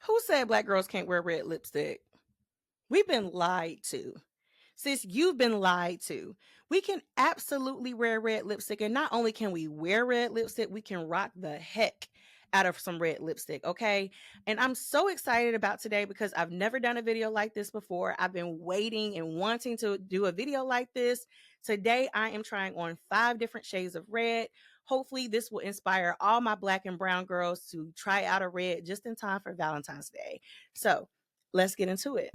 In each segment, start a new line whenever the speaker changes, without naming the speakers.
Who said black girls can't wear red lipstick? We've been lied to. Sis, you've been lied to. We can absolutely wear red lipstick. And not only can we wear red lipstick, we can rock the heck out of some red lipstick. Okay. And I'm so excited about today because I've never done a video like this before. I've been waiting and wanting to do a video like this. Today, I am trying on 5 different shades of red. Hopefully, this will inspire all my black and brown girls to try out a red just in time for Valentine's Day. So let's get into it.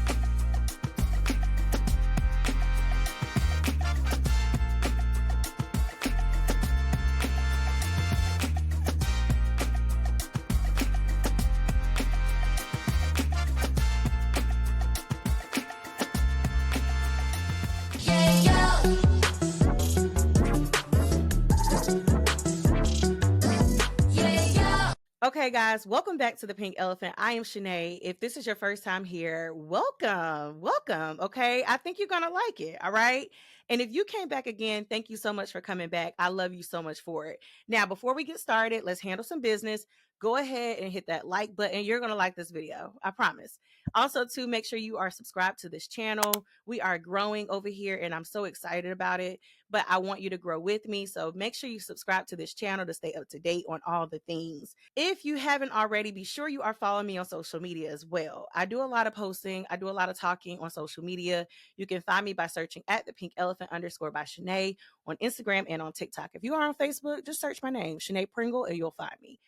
Okay, guys, welcome back to the Pink Elephant. I am Shanae. If this is your first time here, welcome. Okay, I think you're gonna like it. All right. And if you came back again, thank you so much for coming back. I love you so much for it. Now, before we get started, let's handle some business. Go ahead and hit that like button. You're gonna like this video. I promise. Also, to make sure you are subscribed to this channel. We are growing over here, and I'm so excited about it. But I want you to grow with me. So make sure you subscribe to this channel to stay up to date on all the things. If you haven't already, be sure you are following me on social media as well. I do a lot of posting. I do a lot of talking on social media. You can find me by searching at the pink elephant _ by Shanae on Instagram and on TikTok. If you are on Facebook, just search my name, Shanae Pringle, and you'll find me.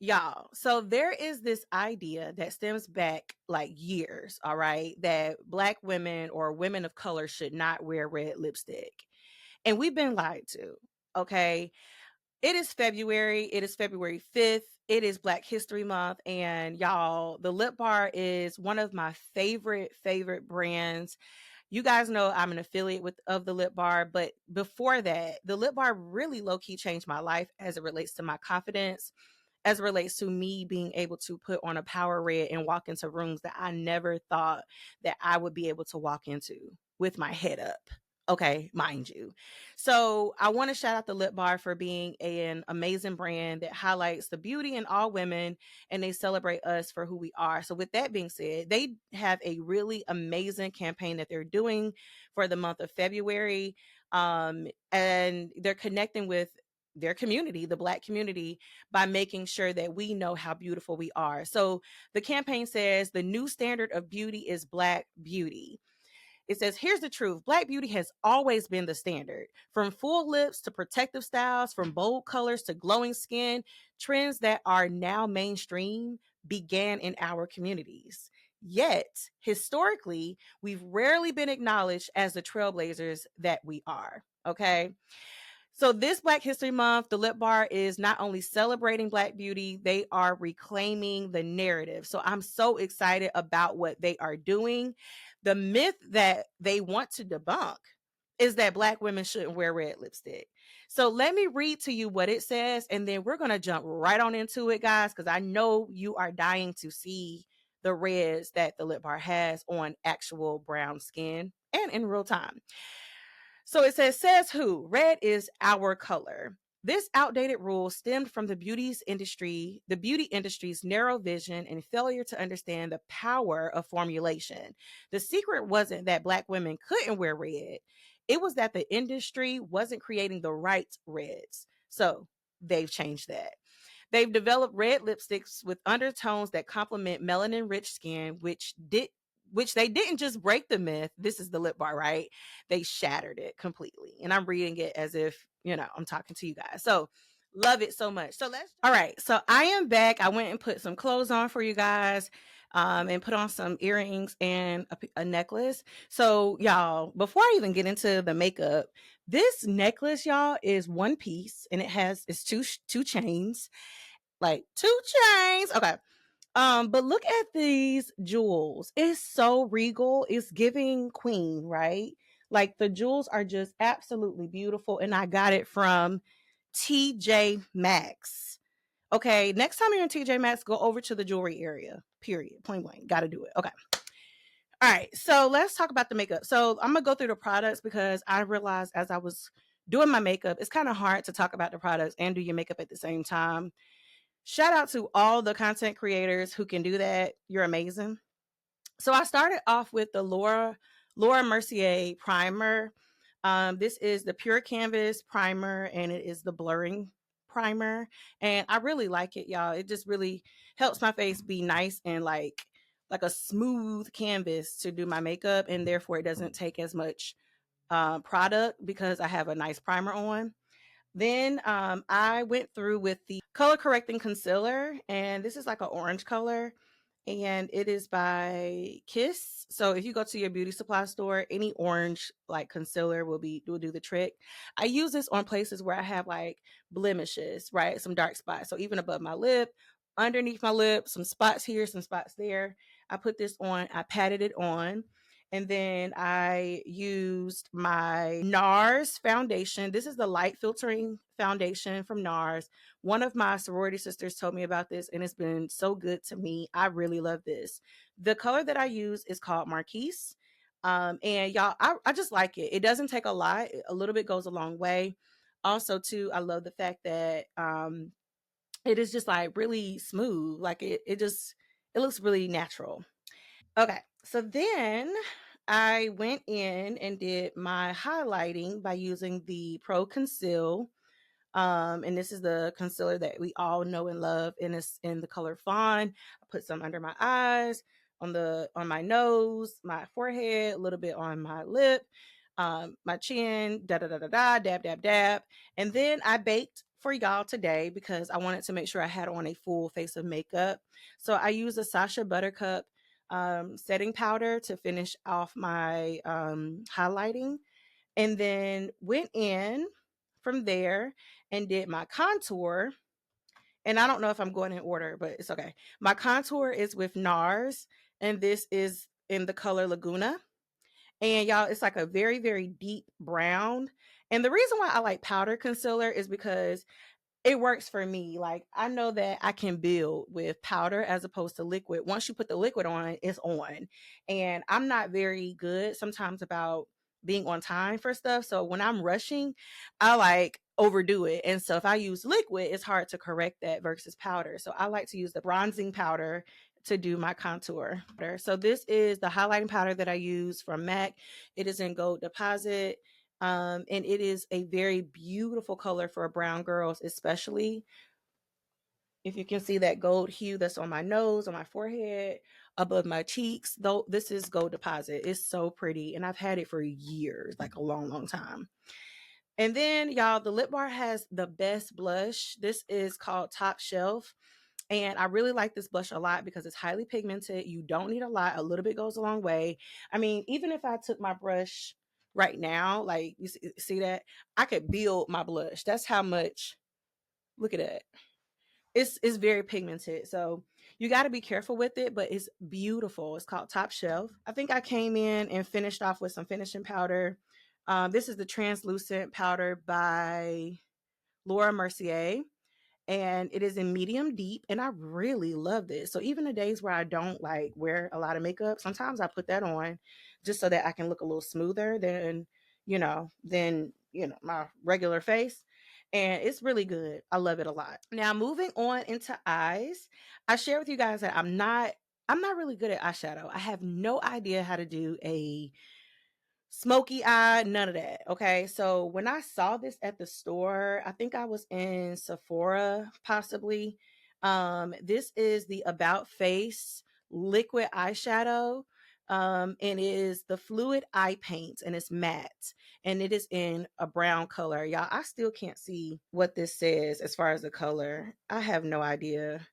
Y'all, so there is this idea that stems back like years, all right, that black women or women of color should not wear red lipstick. And we've been lied to, okay? It is February. It is February 5th. It is Black History Month. And y'all, the Lip Bar is one of my favorite brands. You guys know I'm an affiliate of the Lip Bar. But before that, the Lip Bar really low-key changed my life as it relates to my confidence, as it relates to me being able to put on a power red and walk into rooms that I never thought that I would be able to walk into with my head up. Okay, mind you. So I want to shout out the Lip Bar for being an amazing brand that highlights the beauty in all women and they celebrate us for who we are. So with that being said, they have a really amazing campaign that they're doing for the month of February. And they're connecting with their community, the Black community, by making sure that we know how beautiful we are. So the campaign says the new standard of beauty is Black beauty. It says, here's the truth. Black beauty has always been the standard. From full lips to protective styles, from bold colors to glowing skin, trends that are now mainstream began in our communities. Yet, historically, we've rarely been acknowledged as the trailblazers that we are. Okay. So this Black History Month, the Lip Bar is not only celebrating Black beauty, they are reclaiming the narrative. So I'm so excited about what they are doing. The myth that they want to debunk is that Black women shouldn't wear red lipstick. So let me read to you what it says, and then we're going to jump right on into it, guys, because I know you are dying to see the reds that the Lip Bar has on actual brown skin and in real time. So it says who? Red is our color. This outdated rule stemmed from the beauty industry's narrow vision and failure to understand the power of formulation. The secret wasn't that Black women couldn't wear red. It was that the industry wasn't creating the right reds. So they've changed that. They've developed red lipsticks with undertones that complement melanin-rich skin, which they didn't just break the myth. This is the Lip Bar, right? They shattered it completely. And I'm reading it as if, I'm talking to you guys. So love it so much. All right. So I am back. I went and put some clothes on for you guys and put on some earrings and a necklace. So y'all, before I even get into the makeup, this necklace, y'all, is one piece and it's two chains, like 2 chains. Okay. But look at these jewels. It's so regal. It's giving queen, right? Like the jewels are just absolutely beautiful. And I got it from TJ Maxx. Okay. Next time you're in TJ Maxx, go over to the jewelry area. Period. Point blank. Got to do it. Okay. All right. So let's talk about the makeup. So I'm going to go through the products because I realized as I was doing my makeup, it's kind of hard to talk about the products and do your makeup at the same time. Shout out to all the content creators who can do that. You're amazing. So I started off with the Laura Mercier primer. This is the Pure Canvas primer, and it is the blurring primer. And I really like it, y'all. It just really helps my face be nice and like a smooth canvas to do my makeup, and therefore it doesn't take as much product because I have a nice primer on. Then I went through with the color correcting concealer, and this is like an orange color, and it is by Kiss. So if you go to your beauty supply store, any orange like concealer will do the trick. I use this on places where I have like blemishes, right? Some dark spots. So even above my lip, underneath my lip, some spots here, some spots there. I put this on, I patted it on, and then I used my NARS foundation. This is the light filtering foundation from NARS. One of my sorority sisters told me about this, and it's been so good to me. I really love this. The color that I use is called Marquise. And y'all, I just like it. It doesn't take a lot. A little bit goes a long way. Also, too, I love the fact that it is just like really smooth. Like it looks really natural. Okay. So then I went in and did my highlighting by using the Pro Conceal. And this is the concealer that we all know and love, and it's in the color Fawn. I put some under my eyes, on my nose, my forehead, a little bit on my lip, my chin, da da da da da, dab dab dab. And then I baked for y'all today because I wanted to make sure I had on a full face of makeup. So I used a Sasha Buttercup setting powder to finish off my highlighting, and then went in from there and did my contour. And I don't know if I'm going in order, but it's okay. My contour is with NARS, and this is in the color Laguna. And y'all, it's like a very, very deep brown. And the reason why I like powder concealer is because it works for me. Like I know that I can build with powder as opposed to liquid. Once you put the liquid on, it's on. And I'm not very good sometimes about being on time for stuff. So when I'm rushing, I like overdo it. And so if I use liquid, it's hard to correct that versus powder. So I like to use the bronzing powder to do my contour. So this is the highlighting powder that I use from MAC. It is in Gold Deposit. And it is a very beautiful color for brown girls, especially if you can see that gold hue that's on my nose, on my forehead, above my cheeks. Though this is Gold Deposit. It's so pretty, and I've had it for years, like a long, long time. And then, y'all, the lip bar has the best blush. This is called Top Shelf. And I really like this blush a lot because it's highly pigmented. You don't need a lot. A little bit goes a long way. I mean, even if I took my brush right now, like you see that, I could build my blush. That's how much. Look at that. It's very pigmented. So you got to be careful with it, but it's beautiful. It's called Top Shelf. I think I came in and finished off with some finishing powder. This is the translucent powder by Laura Mercier, and it is in medium deep, and I really love this. So even the days where I don't like wear a lot of makeup, sometimes I put that on just so that I can look a little smoother than my regular face. And it's really good. I love it a lot. Now moving on into eyes, I share with you guys that I'm not really good at eyeshadow. I have no idea how to do a smoky eye, none of that. Okay. So when I saw this at the store, I think I was in Sephora possibly. This is the About Face liquid eyeshadow. And it is the fluid eye paint, and it's matte, and it is in a brown color. Y'all, I still can't see what this says as far as the color. I have no idea,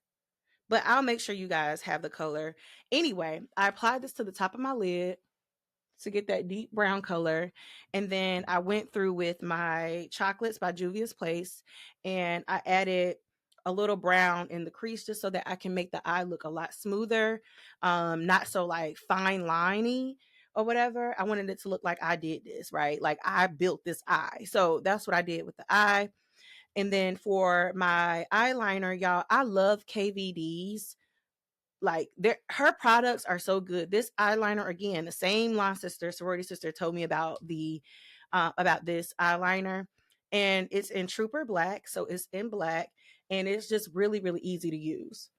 but I'll make sure you guys have the color. Anyway, I applied this to the top of my lid to get that deep brown color. And then I went through with my chocolates by Juvia's Place, and I added a little brown in the crease just so that I can make the eye look a lot smoother, not so like fine liney or whatever. I wanted it to look like I did this, right? Like I built this eye. So that's what I did with the eye. And then for my eyeliner, y'all, I love KVD's. Like her products are so good. This eyeliner, again, the same line sister, sorority sister, told me about this eyeliner, and it's in Trooper Black, so it's in black, and it's just really, really easy to use.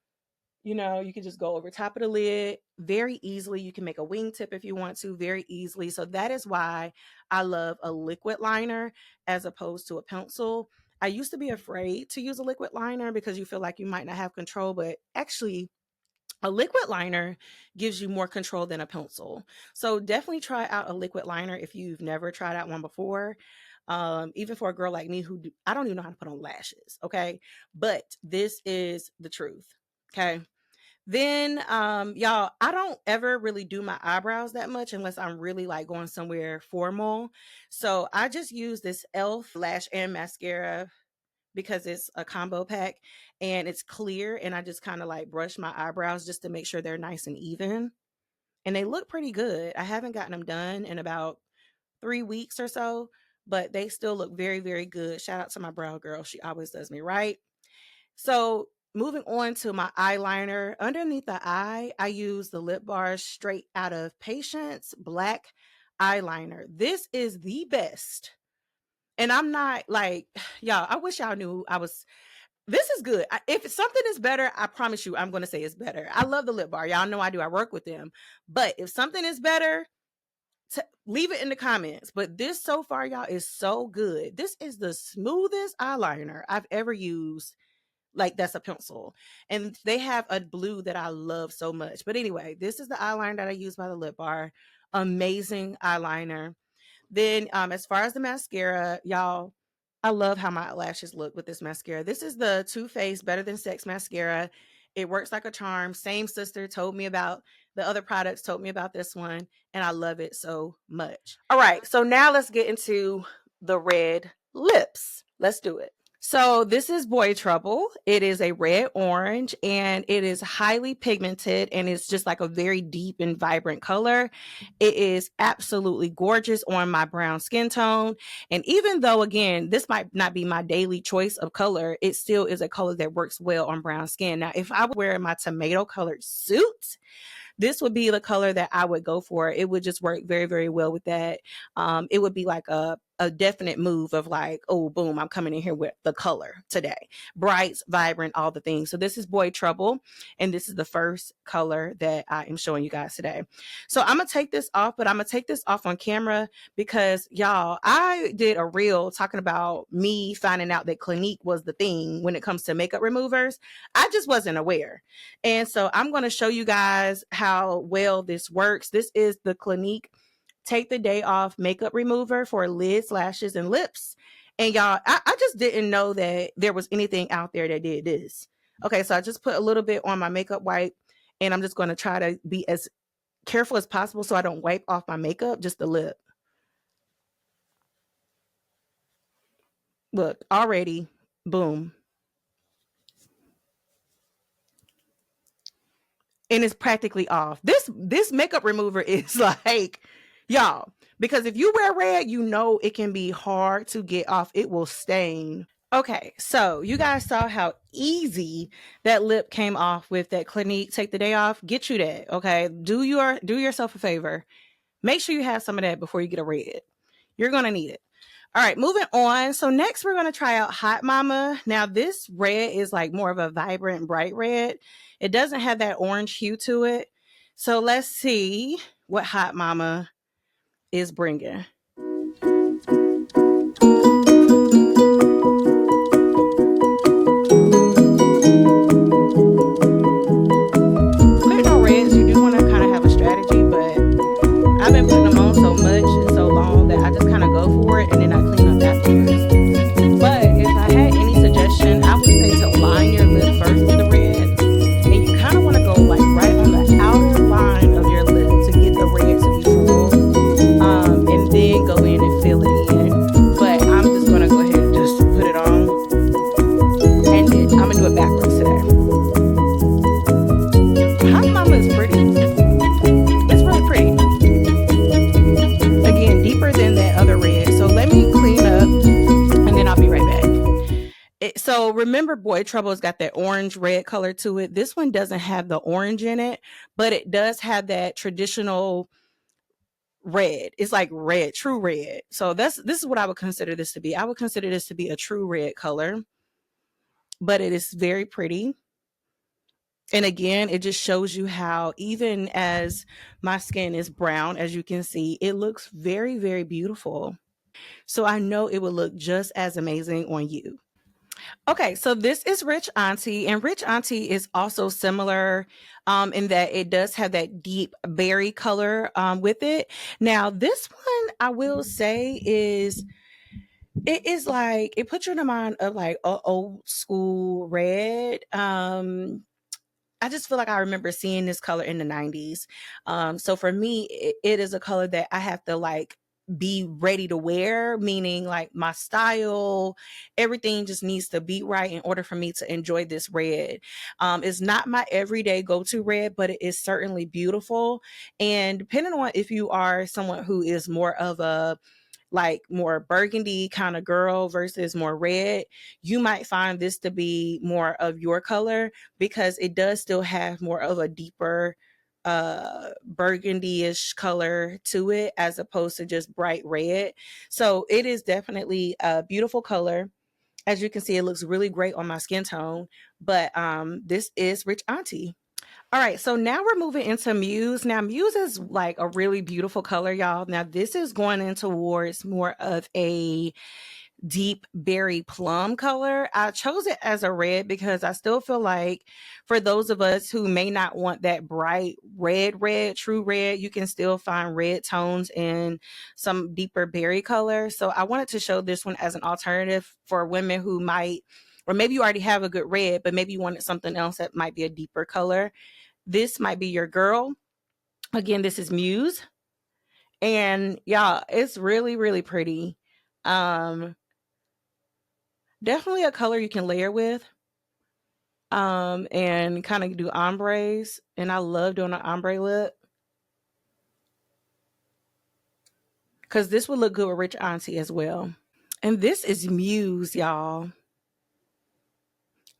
You know, you can just go over top of the lid very easily. You can make a wingtip if you want to, very easily. So that is why I love a liquid liner as opposed to a pencil. I used to be afraid to use a liquid liner because you feel like you might not have control, but actually, a liquid liner gives you more control than a pencil. So definitely try out a liquid liner if you've never tried out one before. Even for a girl like me I don't even know how to put on lashes, okay? But this is the truth, okay? Then y'all, I don't ever really do my eyebrows that much unless I'm really like going somewhere formal. So I just use this e.l.f. lash and mascara because it's a combo pack and it's clear, and I just kind of like brush my eyebrows just to make sure they're nice and even. And they look pretty good. I haven't gotten them done in about 3 weeks or so, but they still look very, very good. Shout out to my brow girl. She always does me right. So moving on to my eyeliner, underneath the eye, I use the Lip Bar Straight Out of Patience Black Eyeliner. This is the best. And I'm not like, y'all, I wish y'all knew this is good. If something is better, I promise you, I'm going to say it's better. I love the Lip Bar. Y'all know I do. I work with them. But if something is better, leave it in the comments. But this so far, y'all, is so good. This is the smoothest eyeliner I've ever used. Like, that's a pencil. And they have a blue that I love so much. But anyway, this is the eyeliner that I use by the Lip Bar. Amazing eyeliner. Then as far as the mascara, y'all, I love how my lashes look with this mascara. This is the Too Faced Better Than Sex mascara. It works like a charm. Same sister told me about the other products, told me about this one, and I love it so much. All right, so now let's get into the red lips. Let's do it. So this is Boy Trouble. It is a red orange and it is highly pigmented and it's just like a very deep and vibrant color. It is absolutely gorgeous on my brown skin tone. And even though, again, this might not be my daily choice of color, it still is a color that works well on brown skin. Now, if I were wearing my tomato colored suit, this would be the color that I would go for. It would just work very, very well with that. It would be like a definite move of like, oh, boom, I'm coming in here with the color today. Bright, vibrant, all the things. So this is Boy Trouble. And this is the first color that I am showing you guys today. So I'm going to take this off, but I'm going to take this off on camera because, y'all, I did a reel talking about me finding out that Clinique was the thing when it comes to makeup removers. I just wasn't aware. And so I'm going to show you guys how well this works. This is the Clinique Take the Day Off makeup remover for lids, lashes, and lips. And y'all, I just didn't know that there was anything out there that did this. Okay, so I just put a little bit on my makeup wipe, and I'm just going to try to be as careful as possible so I don't wipe off my makeup, just the lip. Look, already, boom. And it's practically off. This makeup remover is like, y'all, because if you wear red, you know it can be hard to get off. It will stain. Okay, so you guys saw how easy that lip came off with that Clinique Take the Day Off. Get you that, okay? Do yourself a favor. Make sure you have some of that before you get a red. You're gonna need it. All right, moving on. So next we're going to try out Hot Mama. Now this red is like more of a vibrant, bright red. It doesn't have that orange hue to it. So let's see what Hot Mama is bringing. Putting on reds, you do want to kind of have a strategy, but I've been putting them on so much and so long that I just kind of go for it and then I clean up afterwards. But if I had any suggestion, I would say to line your lip first with the red. And you kind of want to go like right on the outer line of your lip to get the red to be full. And then go in and fill it in. But I'm just going to go ahead and just put it on. And then I'm going to do it backwards today. Hot Mama is pretty. It's really pretty. Again, deeper than that other red. So let me clean up and then I'll be right back. So remember, Boy Trouble's got that orange red color to it. This one doesn't have the orange in it, but it does have that traditional red. It's like red, true red. So this is what I would consider this to be. I would consider this to be a true red color. but it is very pretty. And again, it just shows you how, even as my skin is brown, as you can see, it looks very, very beautiful. So I know it will look just as amazing on you. Okay, so this is Rich Auntie, and Rich Auntie is also similar in that it does have that deep berry color with it. Now, this one I will say is it is like it puts you in the mind of like a old school red. I just feel like I remember seeing this color in the 90s. So for me, it is a color that I have to like be ready to wear, meaning like my style, everything just needs to be right in order for me to enjoy this red. It's not my everyday go-to red, but it is certainly beautiful. And depending on if you are someone who is more of a like more burgundy kind of girl versus more red, you might find this to be more of your color because it does still have more of a deeper burgundy-ish color to it as opposed to just bright red. So it is definitely a beautiful color. As you can see, it looks really great on my skin tone. But this is Rich Auntie. All right, so now we're moving into Muse. Now, Muse is like a really beautiful color, y'all. Now, this is going in towards more of a deep berry plum color. I chose it as a red because I still feel like for those of us who may not want that bright red, true red, you can still find red tones in some deeper berry color. So I wanted to show this one as an alternative for women who might, or maybe you already have a good red, but maybe you wanted something else that might be a deeper color. This might be your girl. Again, this is Muse. And y'all, it's really, really pretty. Um, Definitely a color you can layer with. And kind of do ombres. And I love doing an ombre lip. Because this would look good with Rich Auntie as well. And this is Muse, y'all.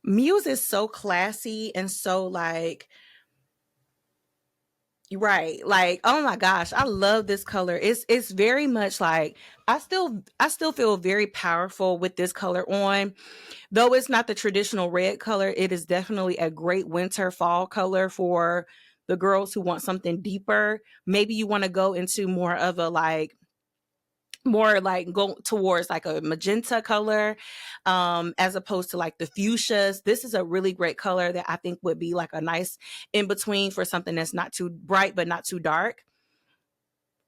Muse is so classy and so like right, like oh my gosh, I love this color. It's very much like I still feel very powerful with this color on. Though it's not the traditional red color, it is definitely a great winter fall color for the girls who want something deeper. Maybe you want to go into more of a like more like go towards like a magenta color as opposed to like the fuchsias. This is a really great color that I think would be like a nice in between for something that's not too bright but not too dark.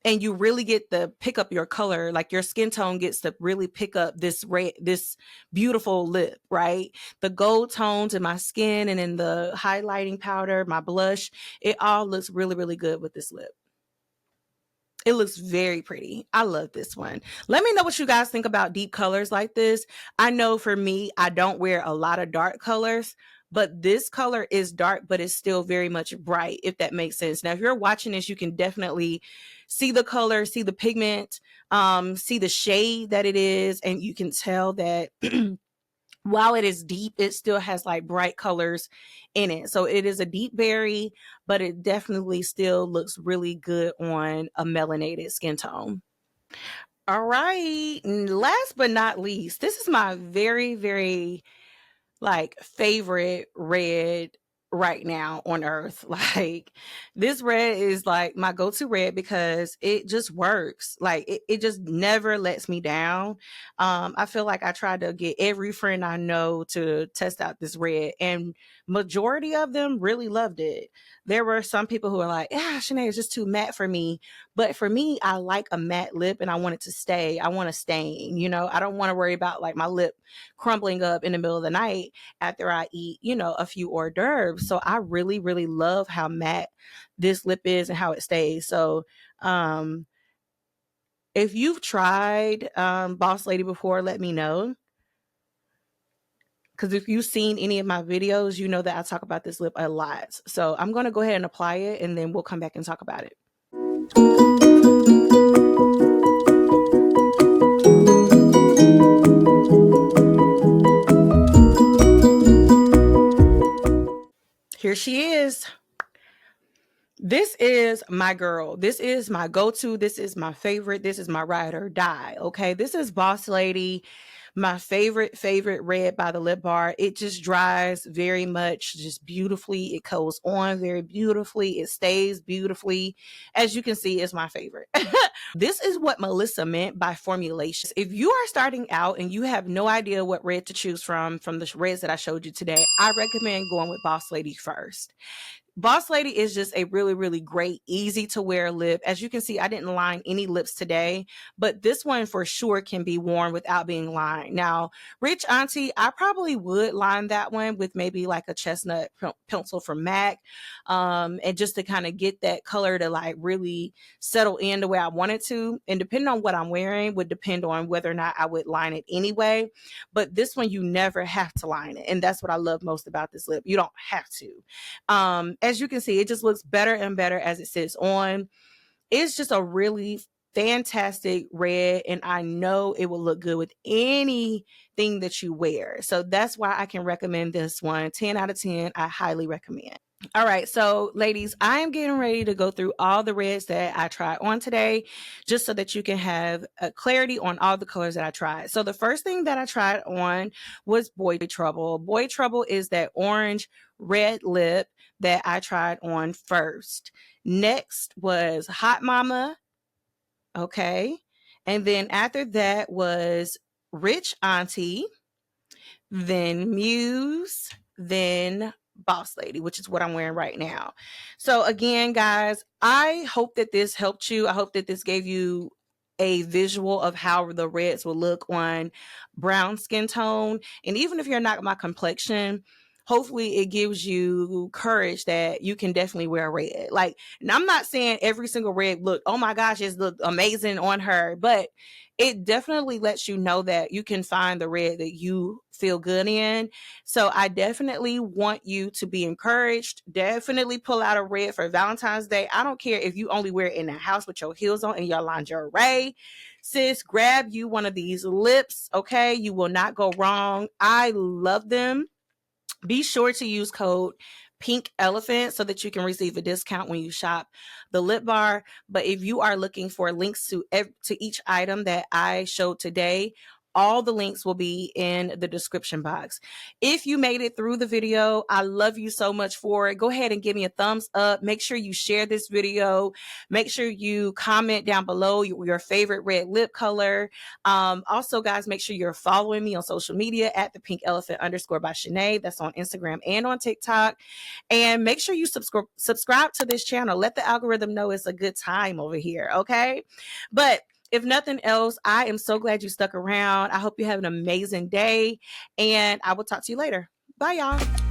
And you really get to pick up your color, like your skin tone gets to really pick up this red, this beautiful lip, right? The gold tones in my skin and in the highlighting powder, my blush, it all looks really, really good with this lip. It looks very pretty. I love this one. Let me know what you guys think about deep colors like this. I know for me, I don't wear a lot of dark colors, but this color is dark, but it's still very much bright, if that makes sense. Now, if you're watching this, you can definitely see the color, see the pigment, see the shade that it is, and you can tell that while it is deep, it still has like bright colors in it. So it is a deep berry, but it definitely still looks really good on a melanated skin tone. All right. Last but not least, this is my very, very like favorite red right now on earth. Like this red is like my go-to red because it just works. Like it just never lets me down. I feel like I tried to get every friend I know to test out this red, and majority of them really loved it. There were some people who were like, yeah, Shanae is just too matte for me. But for me, I like a matte lip and I want it to stay. I want to stain, I don't want to worry about like my lip crumbling up in the middle of the night after I eat, a few hors d'oeuvres. So I really, really love how matte this lip is and how it stays. So if you've tried Boss Lady before, let me know. Because if you've seen any of my videos, you know that I talk about this lip a lot. So I'm going to go ahead and apply it, and then we'll come back and talk about it. Here she is. This is my girl. This is my go-to. This is my favorite. This is my ride or die. Okay. This is Boss Lady My favorite red by the Lip Bar. It just dries very much, just beautifully. It goes on very beautifully. It stays beautifully. As you can see, it's my favorite. This is what Melissa meant by formulation. If you are starting out and you have no idea what red to choose from the reds that I showed you today, I recommend going with Boss Lady first. Boss Lady is just a really, really great, easy to wear lip. As you can see, I didn't line any lips today, but this one for sure can be worn without being lined. Now, Rich Auntie, I probably would line that one with maybe like a chestnut pencil from MAC, and just to kind of get that color to like really settle in the way I want it to. And depending on what I'm wearing would depend on whether or not I would line it anyway. But this one, you never have to line it. And that's what I love most about this lip. You don't have to. As you can see, it just looks better and better as it sits on. It's just a really fantastic red, and I know it will look good with anything that you wear. So that's why I can recommend this one. 10 out of 10, I highly recommend. All right, so ladies, I am getting ready to go through all the reds that I tried on today, just so that you can have a clarity on all the colors that I tried. So the first thing that I tried on was Boy Trouble. Boy Trouble is that orange red lip that I tried on first. Next was Hot Mama. Okay. And then after that was Rich Auntie, then Muse, then Boss Lady, which is what I'm wearing right now. So again, guys, I hope that this helped you. I hope that this gave you a visual of how the reds will look on brown skin tone. And even if you're not my complexion, hopefully it gives you courage that you can definitely wear red. Like, and I'm not saying every single red look, oh my gosh, it looked amazing on her, but it definitely lets you know that you can find the red that you feel good in. So I definitely want you to be encouraged. Definitely pull out a red for Valentine's Day. I don't care if you only wear it in the house with your heels on and your lingerie. Sis, grab you one of these lips, okay? You will not go wrong. I love them. Be sure to use code Pink Elephant so that you can receive a discount when you shop the lip bar. But if you are looking for links to each item that I showed today, all the links will be in the description box. If you made it through the video, I love you so much for it. Go ahead and give me a thumbs up. Make sure you share this video. Make sure you comment down below your favorite red lip color. Also, guys, make sure you're following me on social media at the Pink Elephant _ by Shanae. That's on Instagram and on TikTok. And make sure you subscribe to this channel. Let the algorithm know it's a good time over here, okay? But if nothing else, I am so glad you stuck around. I hope you have an amazing day, and I will talk to you later. Bye, y'all.